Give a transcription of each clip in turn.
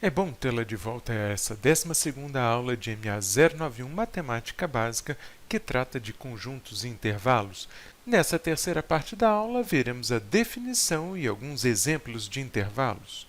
É bom tê-la de volta a essa 12ª aula de MA 091 Matemática Básica, que trata de conjuntos e intervalos. Nessa terceira parte da aula, veremos a definição e alguns exemplos de intervalos.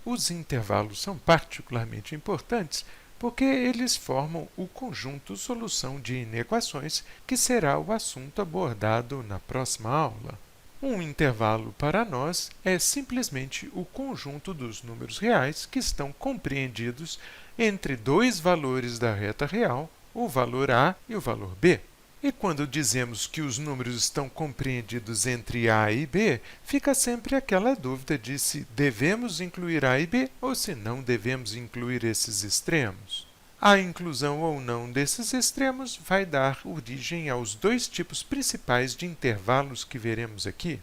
Os intervalos são particularmente importantes porque eles formam o conjunto solução de inequações, que será o assunto abordado na próxima aula. Um intervalo para nós é simplesmente o conjunto dos números reais que estão compreendidos entre dois valores da reta real, o valor a e o valor b. E quando dizemos que os números estão compreendidos entre a e b, fica sempre aquela dúvida de se devemos incluir a e b ou se não devemos incluir esses extremos. A inclusão ou não desses extremos vai dar origem aos dois tipos principais de intervalos que veremos aqui.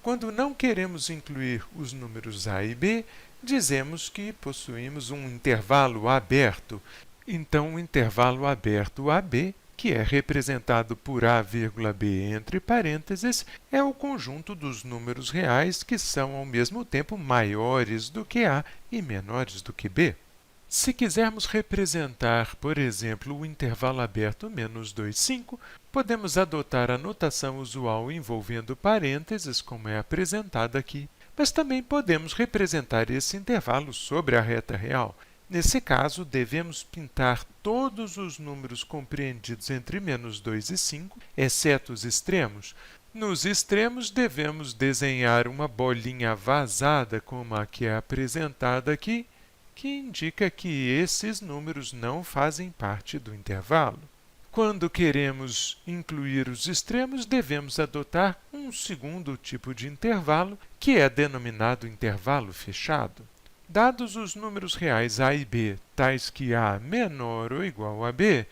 Quando não queremos incluir os números a e b, dizemos que possuímos um intervalo aberto. Então, o intervalo aberto AB, que é representado por a, b entre parênteses, é o conjunto dos números reais que são ao mesmo tempo maiores do que a e menores do que b. Se quisermos representar, por exemplo, o intervalo aberto menos 2, 5, podemos adotar a notação usual envolvendo parênteses, como é apresentada aqui, mas também podemos representar esse intervalo sobre a reta real. Nesse caso, devemos pintar todos os números compreendidos entre menos 2 e 5, exceto os extremos. Nos extremos, devemos desenhar uma bolinha vazada, como a que é apresentada aqui, que indica que esses números não fazem parte do intervalo. Quando queremos incluir os extremos, devemos adotar um segundo tipo de intervalo, que é denominado intervalo fechado. Dados os números reais a e b, tais que a menor ou igual a b,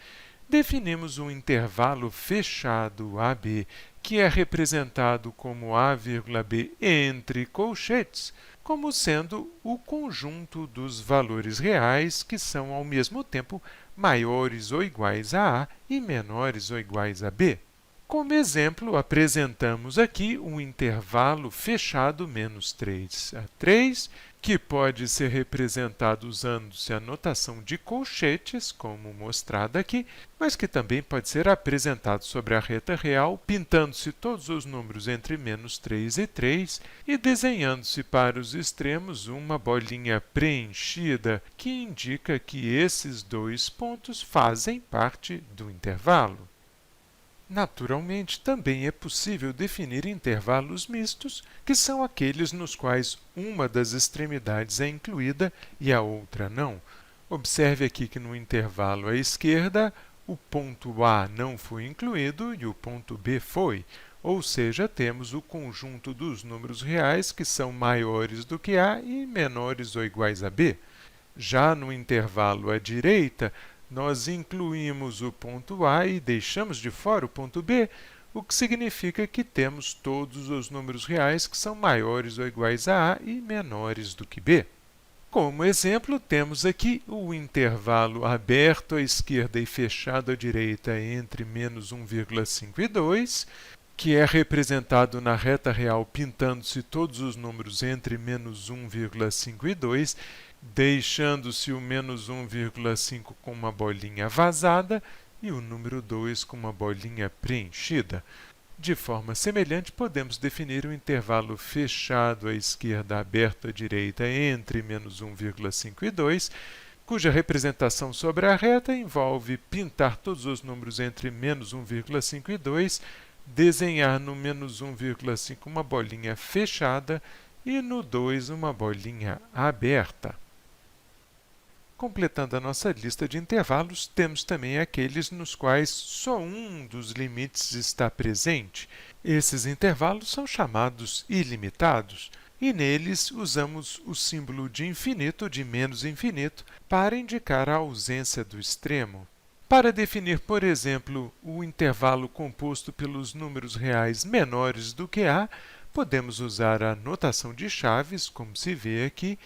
definimos um intervalo fechado AB, que é representado como a, b entre colchetes, como sendo o conjunto dos valores reais que são ao mesmo tempo maiores ou iguais a e menores ou iguais a b. Como exemplo, apresentamos aqui um intervalo fechado menos 3 a 3, que pode ser representado usando-se a notação de colchetes, como mostrada aqui, mas que também pode ser apresentado sobre a reta real, pintando-se todos os números entre menos 3 e 3 e desenhando-se para os extremos uma bolinha preenchida, que indica que esses dois pontos fazem parte do intervalo. Naturalmente, também é possível definir intervalos mistos, que são aqueles nos quais uma das extremidades é incluída e a outra não. Observe aqui que no intervalo à esquerda, o ponto A não foi incluído e o ponto B foi, ou seja, temos o conjunto dos números reais que são maiores do que A e menores ou iguais a B. Já no intervalo à direita, nós incluímos o ponto A e deixamos de fora o ponto B, o que significa que temos todos os números reais que são maiores ou iguais a A e menores do que B. Como exemplo, temos aqui o intervalo aberto à esquerda e fechado à direita entre menos 1,5 e 2, que é representado na reta real pintando-se todos os números entre menos 1,5 e 2, deixando-se o menos 1,5 com uma bolinha vazada e o número 2 com uma bolinha preenchida. De forma semelhante, podemos definir o intervalo fechado à esquerda aberto à direita entre menos 1,5 e 2, cuja representação sobre a reta envolve pintar todos os números entre menos 1,5 e 2, desenhar no menos 1,5 uma bolinha fechada e no 2 uma bolinha aberta. Completando a nossa lista de intervalos, temos também aqueles nos quais só um dos limites está presente. Esses intervalos são chamados ilimitados, e neles usamos o símbolo de infinito ou de menos infinito para indicar a ausência do extremo. Para definir, por exemplo, o intervalo composto pelos números reais menores do que a, podemos usar a notação de chaves, como se vê aqui,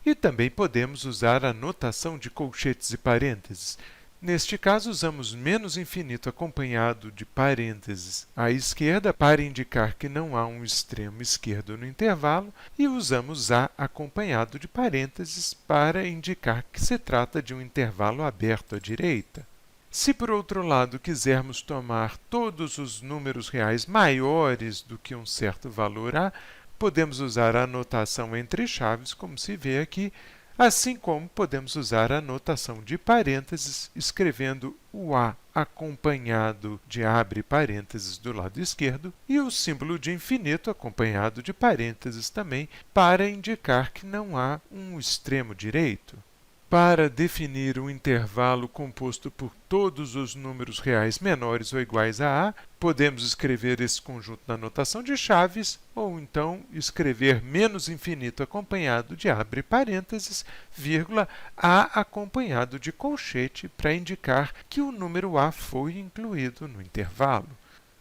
e também podemos usar a notação de colchetes e parênteses. Neste caso, usamos menos infinito acompanhado de parênteses à esquerda para indicar que não há um extremo esquerdo no intervalo e usamos A acompanhado de parênteses para indicar que se trata de um intervalo aberto à direita. Se, por outro lado, quisermos tomar todos os números reais maiores do que um certo valor A, podemos usar a notação entre chaves, como se vê aqui, assim como podemos usar a notação de parênteses, escrevendo o A acompanhado de abre parênteses do lado esquerdo e o símbolo de infinito acompanhado de parênteses também, para indicar que não há um extremo direito. Para definir um intervalo composto por todos os números reais menores ou iguais a A, podemos escrever esse conjunto na notação de chaves, ou então escrever menos infinito acompanhado de abre parênteses, vírgula, A acompanhado de colchete para indicar que o número A foi incluído no intervalo.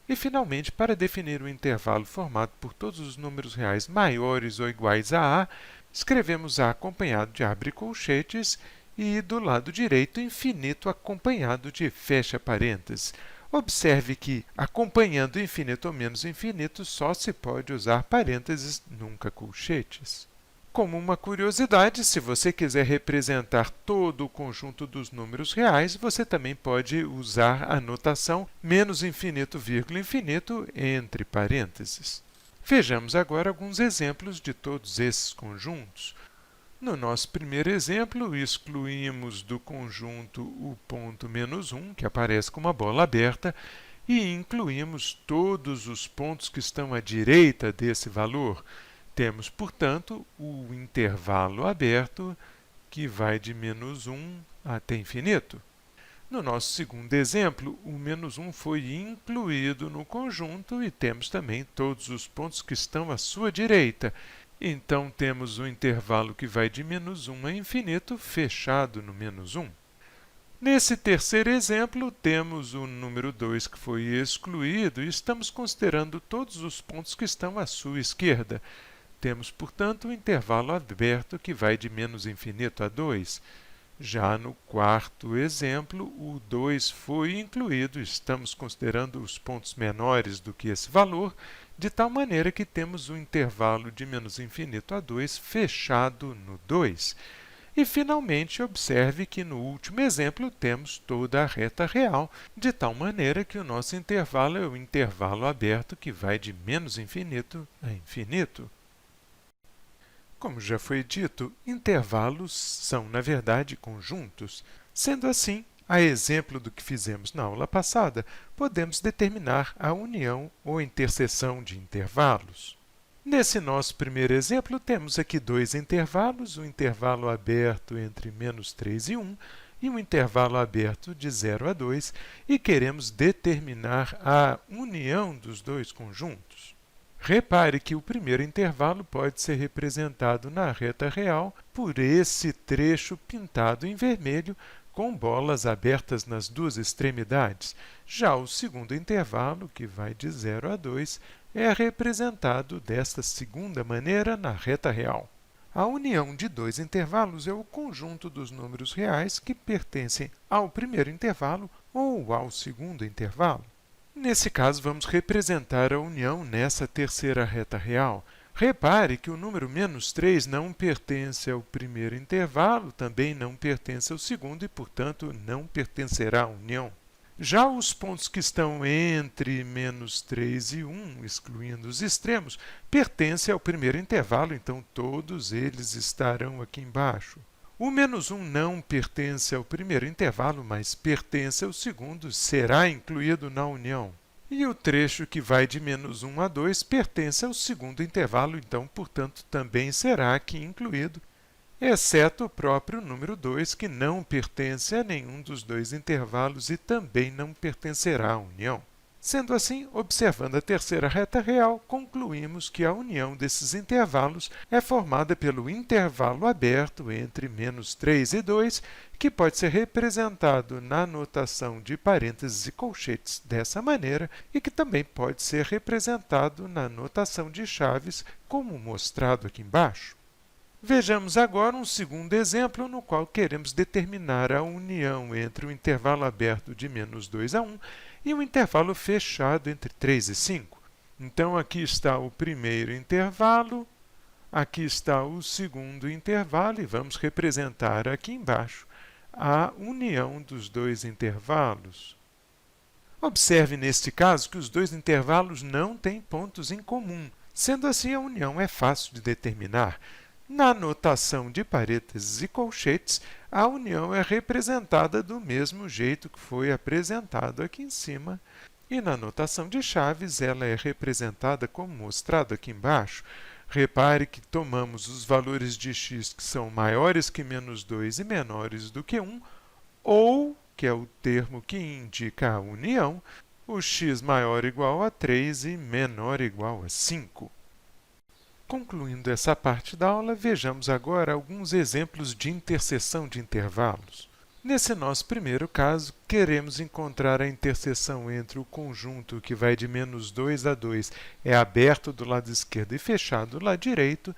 E, finalmente, para definir um intervalo formado por todos os números reais maiores ou iguais a A, escrevemos A acompanhado de abre colchetes e, do lado direito, infinito acompanhado de fecha parênteses. Observe que, acompanhando infinito ou menos infinito, só se pode usar parênteses, nunca colchetes. Como uma curiosidade, se você quiser representar todo o conjunto dos números reais, você também pode usar a notação menos infinito, vírgula infinito entre parênteses. Vejamos agora alguns exemplos de todos esses conjuntos. No nosso primeiro exemplo, excluímos do conjunto o ponto menos 1, que aparece com uma bola aberta, e incluímos todos os pontos que estão à direita desse valor. Temos, portanto, o intervalo aberto, que vai de menos 1 até infinito. No nosso segundo exemplo, o menos 1 foi incluído no conjunto e temos também todos os pontos que estão à sua direita. Então, temos o intervalo que vai de menos 1 a infinito fechado no menos 1. Nesse terceiro exemplo, temos o número 2 que foi excluído e estamos considerando todos os pontos que estão à sua esquerda. Temos, portanto, o intervalo aberto que vai de menos infinito a 2. Já no quarto exemplo, o 2 foi incluído, estamos considerando os pontos menores do que esse valor, de tal maneira que temos o intervalo de menos infinito a 2 fechado no 2. E, finalmente, observe que no último exemplo temos toda a reta real, de tal maneira que o nosso intervalo é o intervalo aberto que vai de menos infinito a infinito. Como já foi dito, intervalos são, na verdade, conjuntos. Sendo assim, a exemplo do que fizemos na aula passada, podemos determinar a união ou interseção de intervalos. Nesse nosso primeiro exemplo, temos aqui dois intervalos, um intervalo aberto entre menos 3 e 1 e um intervalo aberto de 0 a 2, e queremos determinar a união dos dois conjuntos. Repare que o primeiro intervalo pode ser representado na reta real por esse trecho pintado em vermelho com bolas abertas nas duas extremidades. Já o segundo intervalo, que vai de 0 a 2, é representado desta segunda maneira na reta real. A união de dois intervalos é o conjunto dos números reais que pertencem ao primeiro intervalo ou ao segundo intervalo. Nesse caso, vamos representar a união nessa terceira reta real. Repare que o número menos 3 não pertence ao primeiro intervalo, também não pertence ao segundo e, portanto, não pertencerá à união. Já os pontos que estão entre menos 3 e 1, excluindo os extremos, pertencem ao primeiro intervalo, então todos eles estarão aqui embaixo. O menos 1 não pertence ao primeiro intervalo, mas pertence ao segundo, será incluído na união. E o trecho que vai de menos 1 a 2 pertence ao segundo intervalo, então, portanto, também será aqui incluído, exceto o próprio número 2, que não pertence a nenhum dos dois intervalos e também não pertencerá à união. Sendo assim, observando a terceira reta real, concluímos que a união desses intervalos é formada pelo intervalo aberto entre menos 3 e 2, que pode ser representado na notação de parênteses e colchetes dessa maneira e que também pode ser representado na notação de chaves, como mostrado aqui embaixo. Vejamos agora um segundo exemplo no qual queremos determinar a união entre o intervalo aberto de menos 2 a 1 e o intervalo fechado entre 3 e 5. Então, aqui está o primeiro intervalo, aqui está o segundo intervalo e vamos representar aqui embaixo a união dos dois intervalos. Observe neste caso que os dois intervalos não têm pontos em comum. Sendo assim, a união é fácil de determinar. Na notação de parênteses e colchetes, a união é representada do mesmo jeito que foi apresentado aqui em cima. E na notação de chaves, ela é representada como mostrado aqui embaixo. Repare que tomamos os valores de x que são maiores que menos 2 e menores do que 1, ou, que é o termo que indica a união, o x maior ou igual a 3 e menor ou igual a 5. Concluindo essa parte da aula, vejamos agora alguns exemplos de interseção de intervalos. Nesse nosso primeiro caso, queremos encontrar a interseção entre o conjunto que vai de menos 2 a 2 é aberto do lado esquerdo e fechado do lado direito,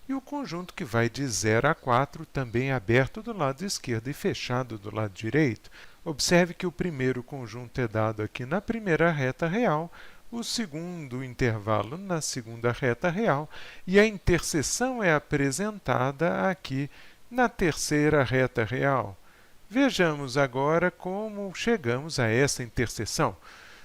e o conjunto que vai de 0 a 4 também é aberto do lado esquerdo e fechado do lado direito. Observe que o primeiro conjunto é dado aqui na primeira reta real, o segundo intervalo na segunda reta real e a interseção é apresentada aqui na terceira reta real. Vejamos agora como chegamos a essa interseção.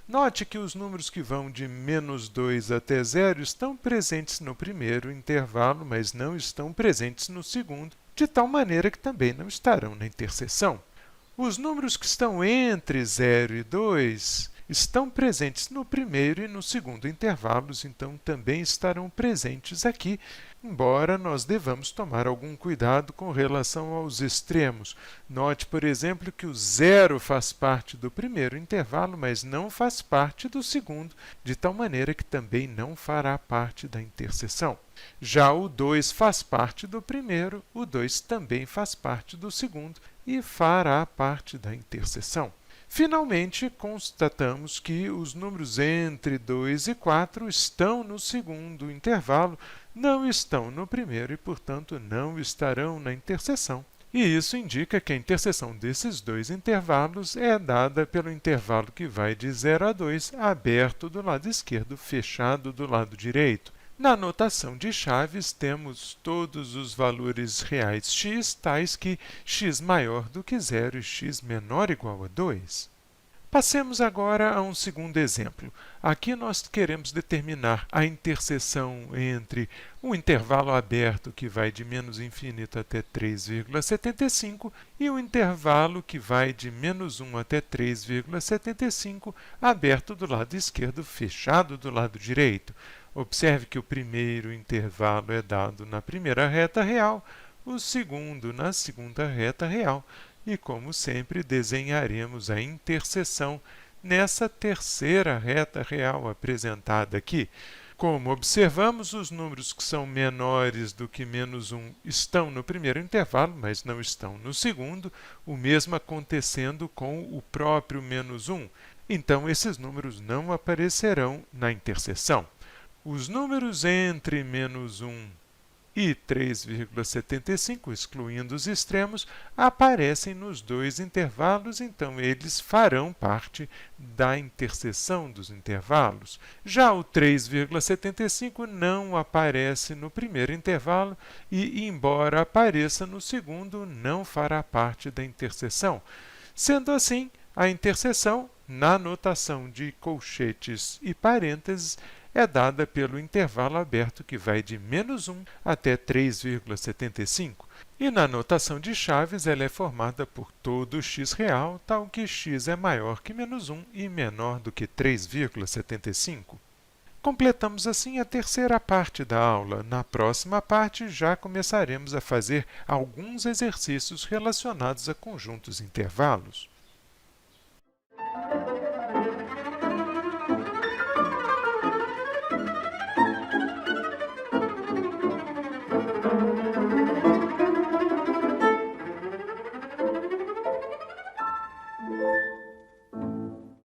Note que os números que vão de menos 2 até 0 estão presentes no primeiro intervalo, mas não estão presentes no segundo, de tal maneira que também não estarão na interseção. Os números que estão entre 0 e 2 estão presentes no primeiro e no segundo intervalos, então também estarão presentes aqui, embora nós devamos tomar algum cuidado com relação aos extremos. Note, por exemplo, que o 0 faz parte do primeiro intervalo, mas não faz parte do segundo, de tal maneira que também não fará parte da interseção. Já o 2 faz parte do primeiro, o 2 também faz parte do segundo e fará parte da interseção. Finalmente, constatamos que os números entre 2 e 4 estão no segundo intervalo, não estão no primeiro e, portanto, não estarão na interseção. E isso indica que a interseção desses dois intervalos é dada pelo intervalo que vai de 0 a 2, aberto do lado esquerdo, fechado do lado direito. Na notação de chaves, temos todos os valores reais x, tais que x maior do que 0 e x menor ou igual a 2. Passemos agora a um segundo exemplo. Aqui nós queremos determinar a interseção entre o intervalo aberto que vai de menos infinito até 3,75 e o intervalo que vai de menos 1 até 3,75, aberto do lado esquerdo, fechado do lado direito. Observe que o primeiro intervalo é dado na primeira reta real, o segundo na segunda reta real. E, como sempre, desenharemos a interseção nessa terceira reta real apresentada aqui. Como observamos, os números que são menores do que menos 1 estão no primeiro intervalo, mas não estão no segundo, o mesmo acontecendo com o próprio menos 1. Então, esses números não aparecerão na interseção. Os números entre menos 1 e 3,75, excluindo os extremos, aparecem nos dois intervalos, então eles farão parte da interseção dos intervalos. Já o 3,75 não aparece no primeiro intervalo e, embora apareça no segundo, não fará parte da interseção. Sendo assim, a interseção, na notação de colchetes e parênteses, é dada pelo intervalo aberto que vai de menos 1 até 3,75. E na notação de chaves, ela é formada por todo x real, tal que x é maior que menos 1 e menor do que 3,75. Completamos assim a terceira parte da aula. Na próxima parte, já começaremos a fazer alguns exercícios relacionados a conjuntos intervalos.